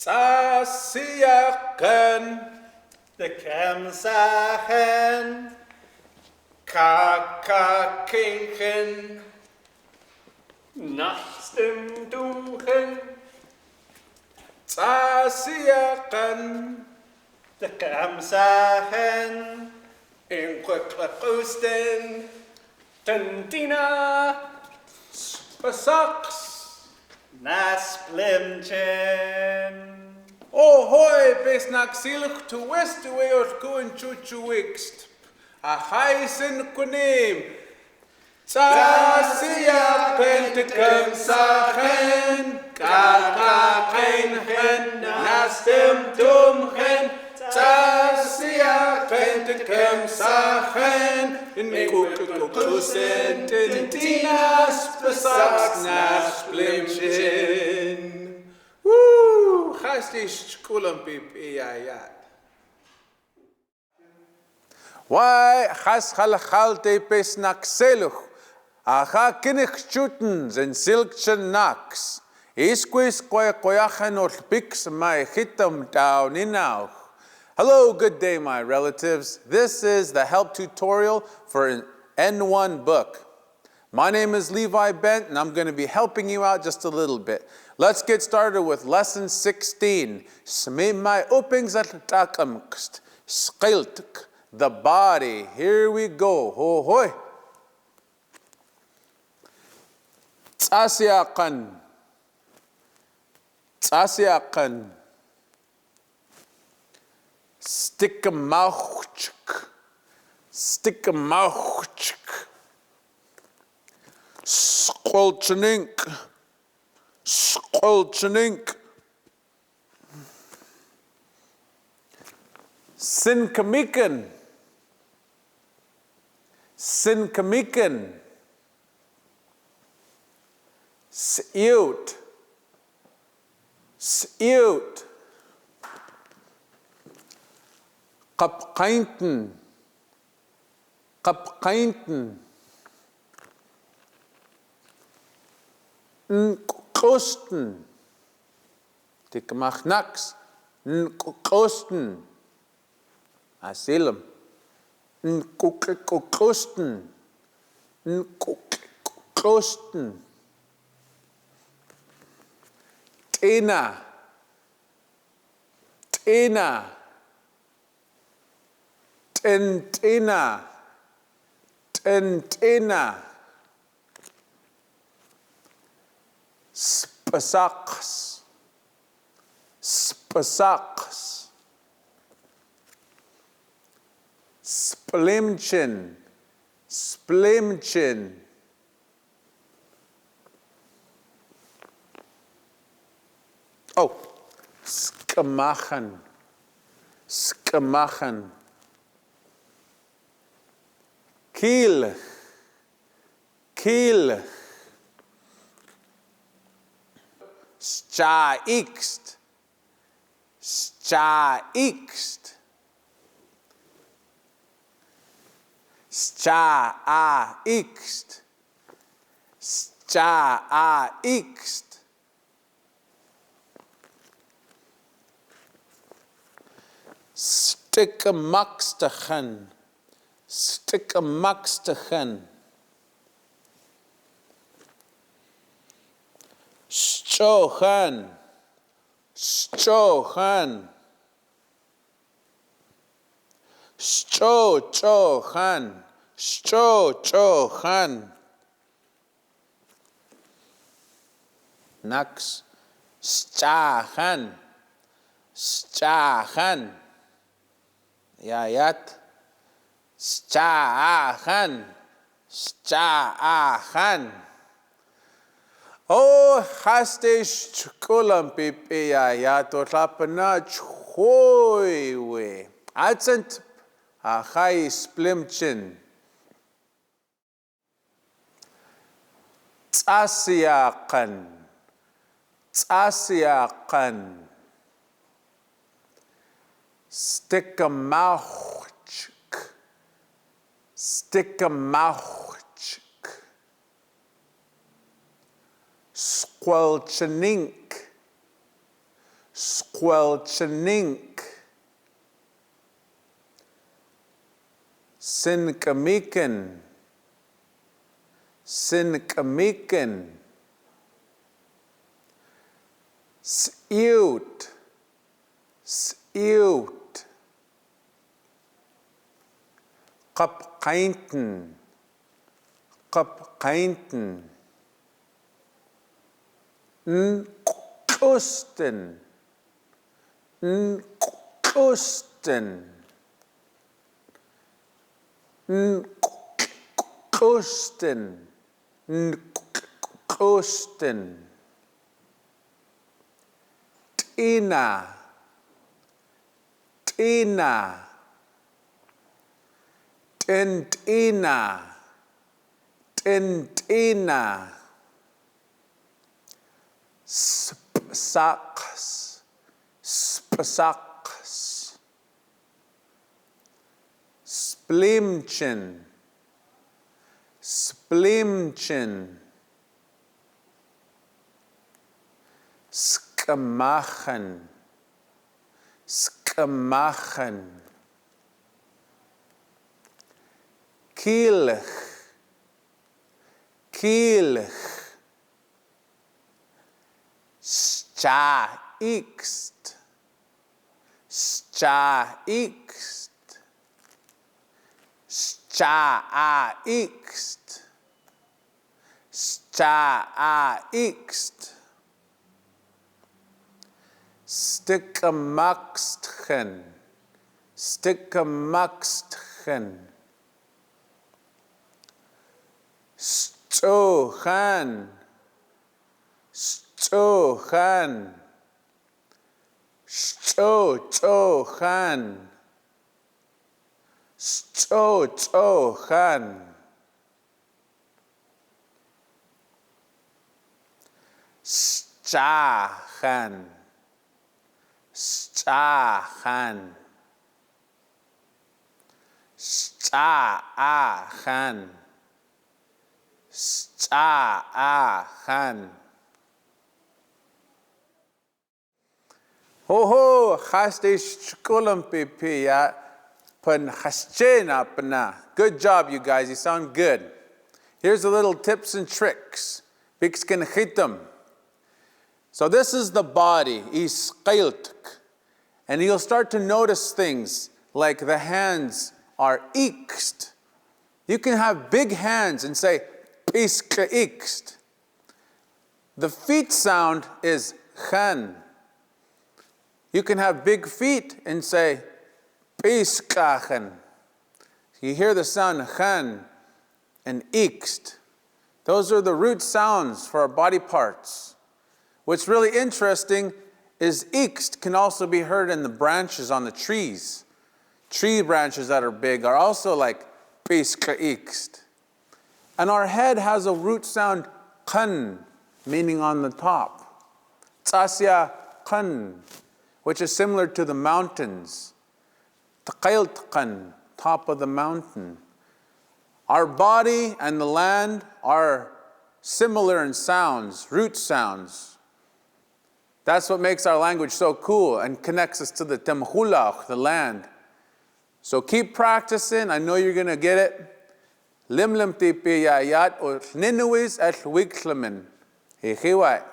Tsasiakan, the Kamsachen, Kakakinchen, Nachstem Duchen, Tsasiakan, the Kamsachen, Inquaklakusten, Tantina, Spasaks, Nasplimchen, Oh hoi, besnak silk to west away or going chuchu wixt. A hysen kunim. Tsasia pentakum sachen, kakaken hen, nastem tumchen. Tsasia pentakum sachen, in kukukusen tintinas, besaks nas blimchen. Woo! Chastisch kulam pipiyayat. Why has halchalte pes naxeluch? Aha kinich chuten zen silkchen nax. Isquis koyachan or pix my hitum down in now. Hello, good day, my relatives. This is the help tutorial for an N1 book. My name is Levi Bent, and I'm going to be helping you out just a little bit. Let's get started with lesson 16. Smimai upingzatakamkst, skiltuk, the body. Here we go. Ho hoi. Tsasiakan. Tsasiakan. Stickamauchk. Stickamauchk. Squelchenink. Squelchenink. Sinkamikan. Sinkamikan. Sjout. Sjout. Kapkainten. Kapkainten. Kosten. Dikke mag naks. Kosten. Asilum. Kosten. Kosten. Tena. Tena. Tentena. Tentena. Spasaks. Spasaks. Splimchin. Splimchin. Oh, skamachen. Skamachen. Kiel. Kiel. Stjaikst. Stjaikst. Stjaikst. Stjaikst. Stickemakstigen. Stickemakstigen. Stochen. Stochen. Stochen. Stochen. Nax. Stachen. Stachen. Yayat. Stachen. Stachen. Oh, hastish kulam pipiyayat or lapanach hoiwe. Adsent achai splimchin. Tsasiakan. Tsasiakan. Stickamauchk. Stickamauchk. Squelchenink. Squelchenink. Sinkamiken. Sinkamiken. Sjout. Sjout. Kapkainten. Kapkainten. Nkusten. Nkusten. Nkusten. Nkusten. Tina. Tina. Tentina. Tentina. Spsaks. Spsaks. Splimchen. Splimchen. Skamachen. Skamachen. Kielch. Kielch. Scha-ixt. Scha-ixt. Scha-ixt. Scha-ixt. Stickemakstchen. Stickemakstchen. Stochan. Stochan. Stochan. Stochan. Stachan. Stachan. Stachan. Stachan. Ho chaste shkulam pipi ya pan chaschena pana. Good job, you guys. You sound good. Here's a little tips and tricks. Bikskin chitam. So this is the body, isqailtk. And you'll start to notice things like the hands are ixt. You can have big hands and say piska ixt. The feet sound is chan. You can have big feet and say piskachen. You hear the sound chan and ixt. Those are the root sounds for our body parts. What's really interesting is ixt can also be heard in the branches on the trees. Tree branches that are big are also like piska ixt. And our head has a root sound kan, meaning on the top. Tsasya kan, which is similar to the mountains. Taqailtqan, top of the mountain. Our body and the land are similar in sounds, root sounds. That's what makes our language so cool and connects us to the temhulach, the land. So keep practicing. I know you're going to get it. Limlim tipi yayat or ninuis at wiklamin. Hihiwai.